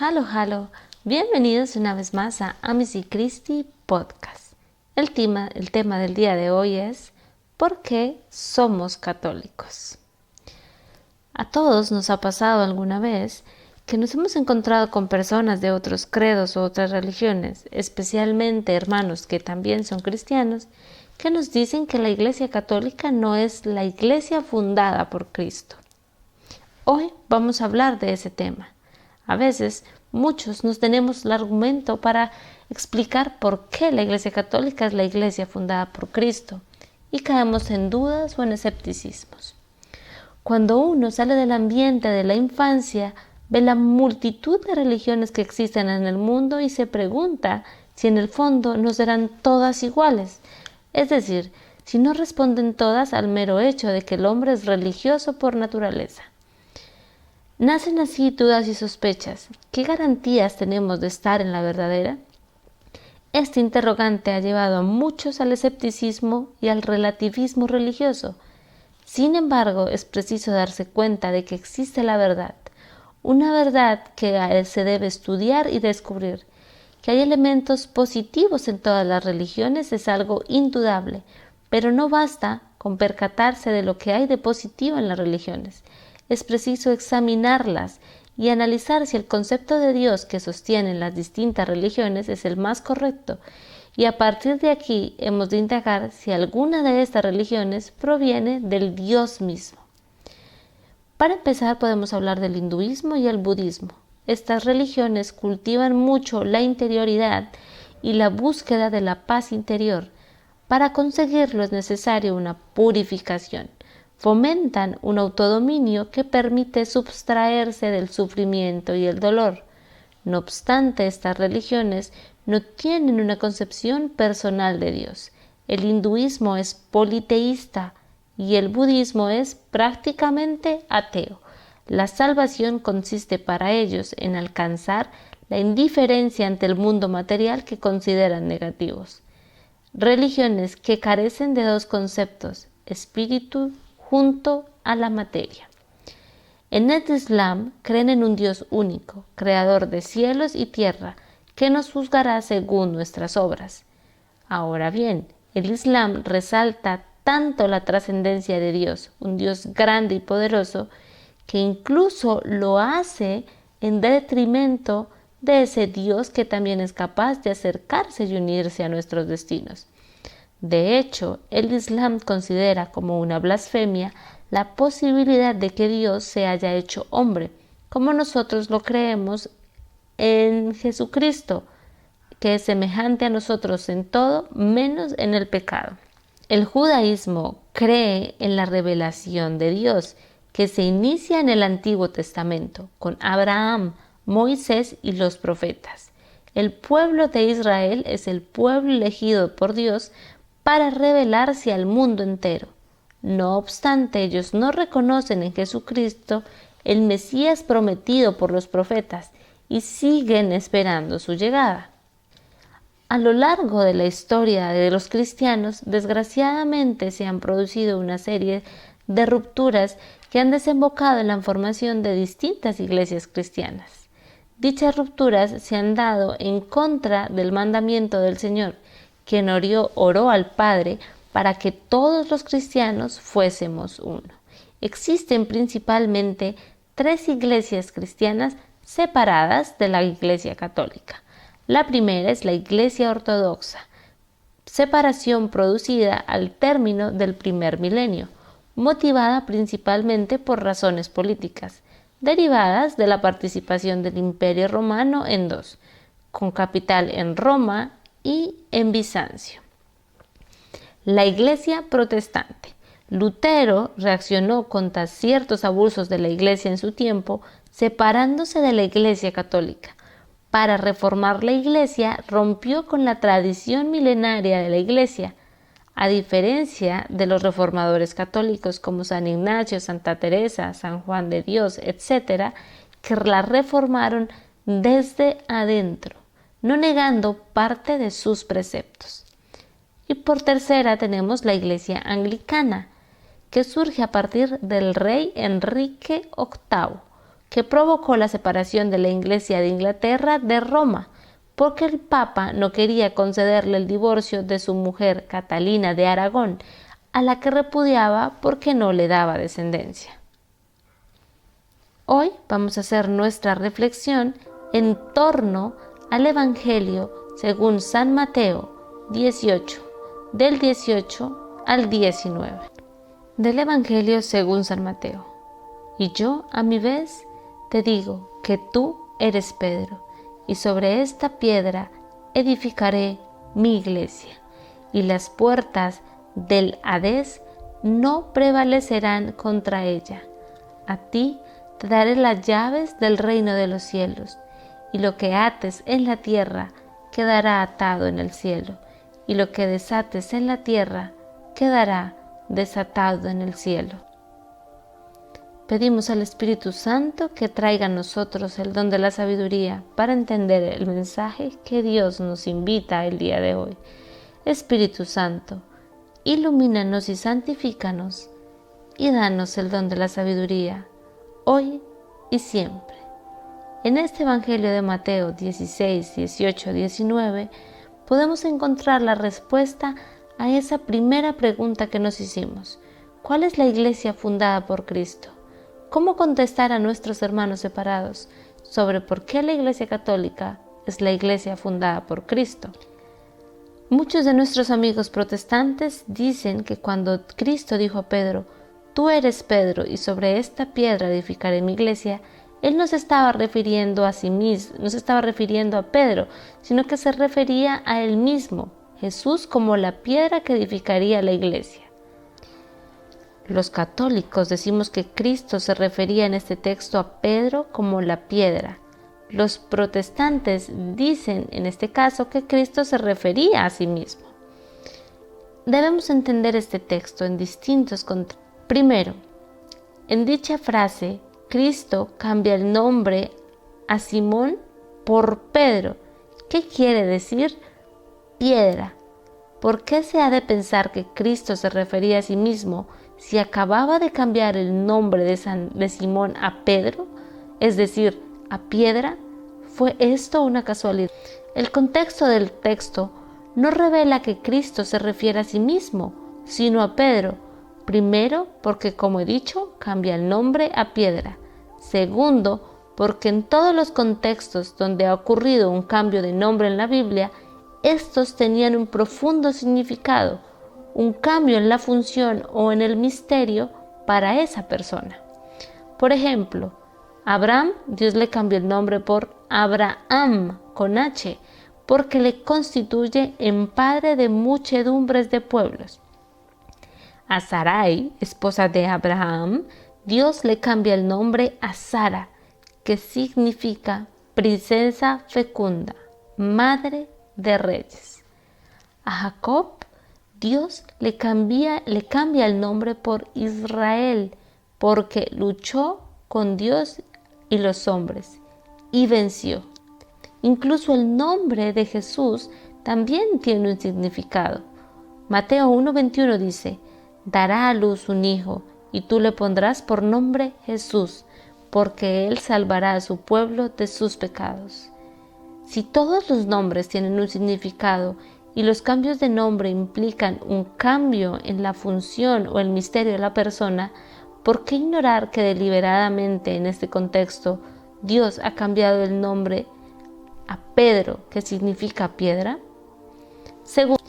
Halo, bienvenidos una vez más a Amici Christi Podcast. El tema del día de hoy es ¿por qué somos católicos? A todos nos ha pasado alguna vez que nos hemos encontrado con personas de otros credos o otras religiones, especialmente hermanos que también son cristianos, que nos dicen que la Iglesia Católica no es la Iglesia fundada por Cristo. Hoy vamos a hablar de ese tema. A veces, muchos nos tenemos el argumento para explicar por qué la Iglesia Católica es la Iglesia fundada por Cristo y caemos en dudas o en escepticismos. Cuando uno sale del ambiente de la infancia, ve la multitud de religiones que existen en el mundo y se pregunta si en el fondo no serán todas iguales. Es decir, si no responden todas al mero hecho de que el hombre es religioso por naturaleza. Nacen así dudas y sospechas. ¿Qué garantías tenemos de estar en la verdadera? Este interrogante ha llevado a muchos al escepticismo y al relativismo religioso. Sin embargo, es preciso darse cuenta de que existe la verdad, una verdad que se debe estudiar y descubrir. Que hay elementos positivos en todas las religiones es algo indudable, pero no basta con percatarse de lo que hay de positivo en las religiones. Es preciso examinarlas y analizar si el concepto de Dios que sostienen las distintas religiones es el más correcto, y a partir de aquí hemos de indagar si alguna de estas religiones proviene del Dios mismo. Para empezar podemos hablar del hinduismo y el budismo. Estas religiones cultivan mucho la interioridad y la búsqueda de la paz interior. Para conseguirlo es necesaria una purificación. Fomentan un autodominio que permite subtraerse del sufrimiento y el dolor. No obstante, estas religiones no tienen una concepción personal de Dios. El hinduismo es politeísta y el budismo es prácticamente ateo. La salvación consiste para ellos en alcanzar la indiferencia ante el mundo material que consideran negativos. Religiones que carecen de dos conceptos, espíritu junto a la materia. En el Islam creen en un Dios único, creador de cielos y tierra, que nos juzgará según nuestras obras. Ahora bien, el Islam resalta tanto la trascendencia de Dios, un Dios grande y poderoso, que incluso lo hace en detrimento de ese Dios que también es capaz de acercarse y unirse a nuestros destinos. De hecho, el Islam considera como una blasfemia la posibilidad de que Dios se haya hecho hombre, como nosotros lo creemos en Jesucristo, que es semejante a nosotros en todo, menos en el pecado. El judaísmo cree en la revelación de Dios, que se inicia en el Antiguo Testamento, con Abraham, Moisés y los profetas. El pueblo de Israel es el pueblo elegido por Dios para revelarse al mundo entero. No obstante, ellos no reconocen en Jesucristo el Mesías prometido por los profetas y siguen esperando su llegada. A lo largo de la historia de los cristianos, desgraciadamente se han producido una serie de rupturas que han desembocado en la formación de distintas iglesias cristianas. Dichas rupturas se han dado en contra del mandamiento del Señor, quien oró al Padre para que todos los cristianos fuésemos uno. Existen principalmente 3 iglesias cristianas separadas de la Iglesia Católica. La primera es la Iglesia Ortodoxa, separación producida al término del primer milenio, motivada principalmente por razones políticas, derivadas de la participación del Imperio Romano en 2, con capital en Roma y en Bizancio. La Iglesia Protestante. Lutero reaccionó contra ciertos abusos de la Iglesia en su tiempo, separándose de la Iglesia Católica. Para reformar la Iglesia, rompió con la tradición milenaria de la Iglesia, a diferencia de los reformadores católicos como San Ignacio, Santa Teresa, San Juan de Dios, etc., que la reformaron desde adentro, no negando parte de sus preceptos. Y por tercera tenemos la Iglesia Anglicana, que surge a partir del rey Enrique VIII, que provocó la separación de la Iglesia de Inglaterra de Roma, porque el Papa no quería concederle el divorcio de su mujer Catalina de Aragón, a la que repudiaba porque no le daba descendencia. Hoy vamos a hacer nuestra reflexión en torno al Evangelio según San Mateo 18, del 18 al 19. Del Evangelio según San Mateo. Y yo, a mi vez, te digo que tú eres Pedro, y sobre esta piedra edificaré mi iglesia, y las puertas del Hades no prevalecerán contra ella. A ti te daré las llaves del reino de los cielos, y lo que ates en la tierra quedará atado en el cielo, y lo que desates en la tierra quedará desatado en el cielo. Pedimos al Espíritu Santo que traiga a nosotros el don de la sabiduría para entender el mensaje que Dios nos invita el día de hoy. Espíritu Santo, ilumínanos y santifícanos y danos el don de la sabiduría, hoy y siempre. En este Evangelio de Mateo 16, 18, 19 podemos encontrar la respuesta a esa primera pregunta que nos hicimos. ¿Cuál es la iglesia fundada por Cristo? ¿Cómo contestar a nuestros hermanos separados sobre por qué la Iglesia Católica es la iglesia fundada por Cristo? Muchos de nuestros amigos protestantes dicen que cuando Cristo dijo a Pedro, tú eres Pedro y sobre esta piedra edificaré mi iglesia, Él no se estaba refiriendo a sí mismo, no se estaba refiriendo a Pedro, sino que se refería a Él mismo, Jesús como la piedra que edificaría la iglesia. Los católicos decimos que Cristo se refería en este texto a Pedro como la piedra. Los protestantes dicen en este caso que Cristo se refería a sí mismo. Debemos entender este texto en distintos contextos. Primero, en dicha frase, Cristo cambia el nombre a Simón por Pedro. ¿Qué quiere decir piedra? ¿Por qué se ha de pensar que Cristo se refería a sí mismo si acababa de cambiar el nombre de Simón a Pedro, es decir, a piedra? ¿Fue esto una casualidad? El contexto del texto no revela que Cristo se refiere a sí mismo, sino a Pedro. Primero, porque como he dicho, cambia el nombre a piedra. Segundo, porque en todos los contextos donde ha ocurrido un cambio de nombre en la Biblia, estos tenían un profundo significado, un cambio en la función o en el misterio para esa persona. Por ejemplo, Abraham, Dios le cambió el nombre por Abraham, con H, porque le constituye en padre de muchedumbres de pueblos. A Sarai, esposa de Abraham, Dios le cambia el nombre a Sara, que significa princesa fecunda, madre de reyes. A Jacob, Dios le cambia el nombre por Israel, porque luchó con Dios y los hombres y venció. Incluso el nombre de Jesús también tiene un significado. Mateo 1:21 dice, dará a luz un hijo y tú le pondrás por nombre Jesús, porque él salvará a su pueblo de sus pecados. Si todos los nombres tienen un significado y los cambios de nombre implican un cambio en la función o el misterio de la persona, ¿por qué ignorar que deliberadamente en este contexto Dios ha cambiado el nombre a Pedro, que significa piedra? Segundo,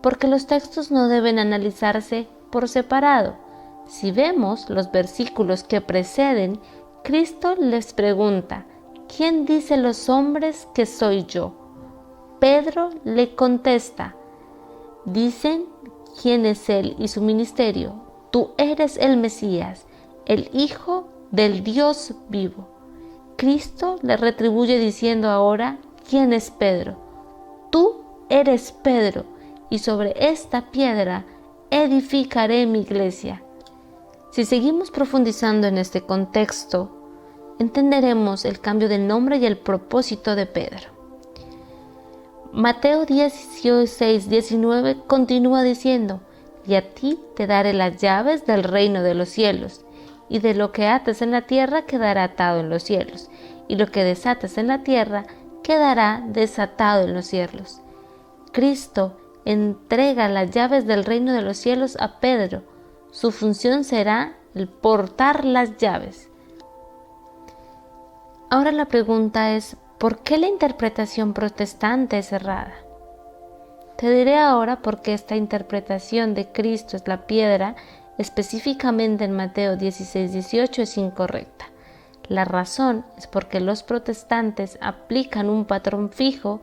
porque los textos no deben analizarse por separado. Si vemos los versículos que preceden, Cristo les pregunta, ¿quién dice los hombres que soy yo? Pedro le contesta, dicen quién es él y su ministerio. Tú eres el Mesías, el Hijo del Dios vivo. Cristo le retribuye diciendo ahora, ¿quién es Pedro? Tú eres Pedro, y sobre esta piedra edificaré mi iglesia. Si seguimos profundizando en este contexto, entenderemos el cambio del nombre y el propósito de Pedro. Mateo 16, 19 continúa diciendo, y a ti te daré las llaves del reino de los cielos, y de lo que ates en la tierra quedará atado en los cielos, y lo que desates en la tierra quedará desatado en los cielos. Cristo entrega las llaves del reino de los cielos a Pedro. Su función será el portar las llaves. Ahora la pregunta es, ¿por qué la interpretación protestante es errada? Te diré ahora por qué esta interpretación de Cristo es la piedra, específicamente en Mateo 16:18, es incorrecta. La razón es porque los protestantes aplican un patrón fijo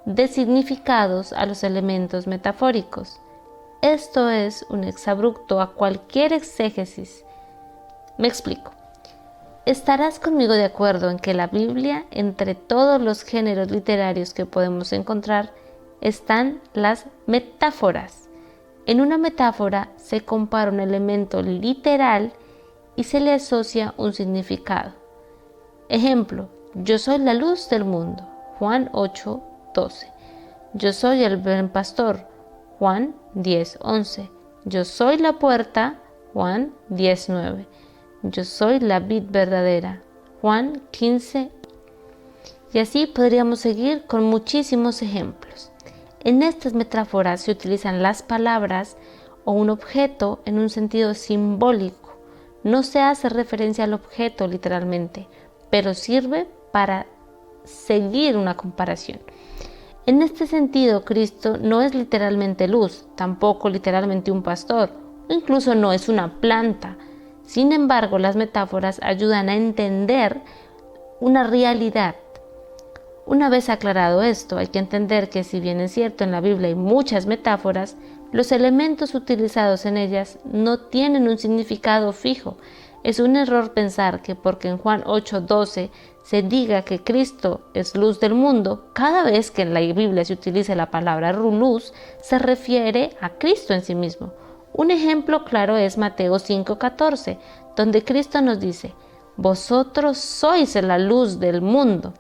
de significados a los elementos metafóricos. Esto es un exabrupto a cualquier exégesis. Me explico. Estarás conmigo de acuerdo en que la Biblia, entre todos los géneros literarios que podemos encontrar, están las metáforas. En una metáfora se compara un elemento literal y se le asocia un significado. Ejemplo, yo soy la luz del mundo, Juan 8:12. Yo soy el buen pastor, Juan 10:11. Yo soy la puerta, Juan 10:9. Yo soy la vid verdadera, Juan 15. Y así podríamos seguir con muchísimos ejemplos. En estas metáforas se utilizan las palabras o un objeto en un sentido simbólico. No se hace referencia al objeto literalmente, pero sirve para seguir una comparación. En este sentido, Cristo no es literalmente luz, tampoco literalmente un pastor, o incluso no es una planta. Sin embargo, las metáforas ayudan a entender una realidad. Una vez aclarado esto, hay que entender que si bien es cierto en la Biblia hay muchas metáforas, los elementos utilizados en ellas no tienen un significado fijo. Es un error pensar que porque en Juan 8:12 se diga que Cristo es luz del mundo, cada vez que en la Biblia se utilice la palabra luz, se refiere a Cristo en sí mismo. Un ejemplo claro es Mateo 5:14, donde Cristo nos dice, vosotros sois la luz del mundo.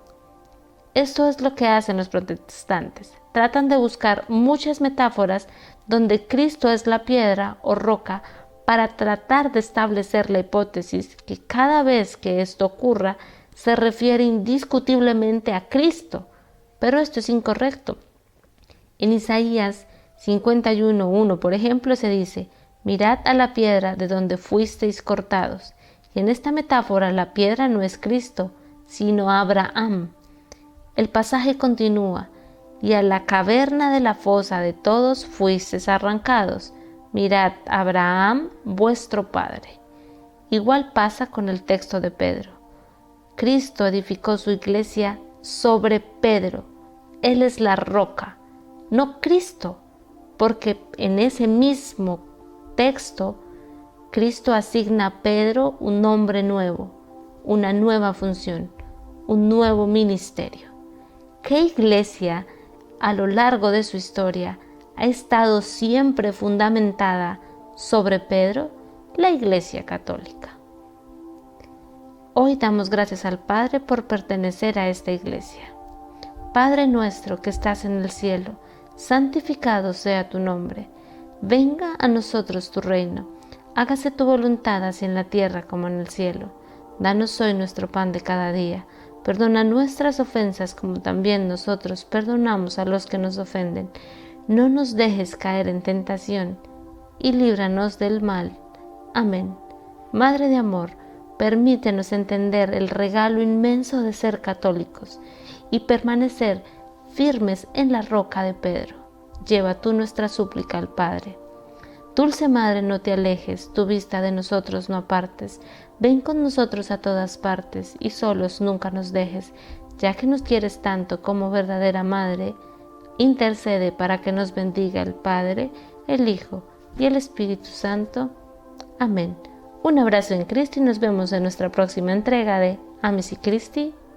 Esto es lo que hacen los protestantes. Tratan de buscar muchas metáforas donde Cristo es la piedra o roca para tratar de establecer la hipótesis que cada vez que esto ocurra se refiere indiscutiblemente a Cristo. Pero esto es incorrecto. En Isaías 51:1, por ejemplo, se dice, mirad a la piedra de donde fuisteis cortados. Y en esta metáfora la piedra no es Cristo, sino Abraham. El pasaje continúa, y a la caverna de la fosa de todos fuisteis arrancados. Mirad, Abraham, vuestro padre. Igual pasa con el texto de Pedro. Cristo edificó su iglesia sobre Pedro. Él es la roca, no Cristo, porque en ese mismo texto, Cristo asigna a Pedro un nombre nuevo, una nueva función, un nuevo ministerio. ¿Qué iglesia a lo largo de su historia ha estado siempre fundamentada sobre Pedro? La Iglesia Católica. Hoy damos gracias al Padre por pertenecer a esta iglesia. Padre nuestro que estás en el cielo, santificado sea tu nombre. Venga a nosotros tu reino. Hágase tu voluntad así en la tierra como en el cielo. Danos hoy nuestro pan de cada día. Perdona nuestras ofensas como también nosotros perdonamos a los que nos ofenden. No nos dejes caer en tentación y líbranos del mal. Amén. Madre de amor, permítenos entender el regalo inmenso de ser católicos y permanecer firmes en la roca de Pedro. Lleva tú nuestra súplica al Padre. Dulce Madre, no te alejes, tu vista de nosotros no apartes. Ven con nosotros a todas partes y solos nunca nos dejes, ya que nos quieres tanto como verdadera Madre. Intercede para que nos bendiga el Padre, el Hijo y el Espíritu Santo. Amén. Un abrazo en Cristo y nos vemos en nuestra próxima entrega de Amici Christi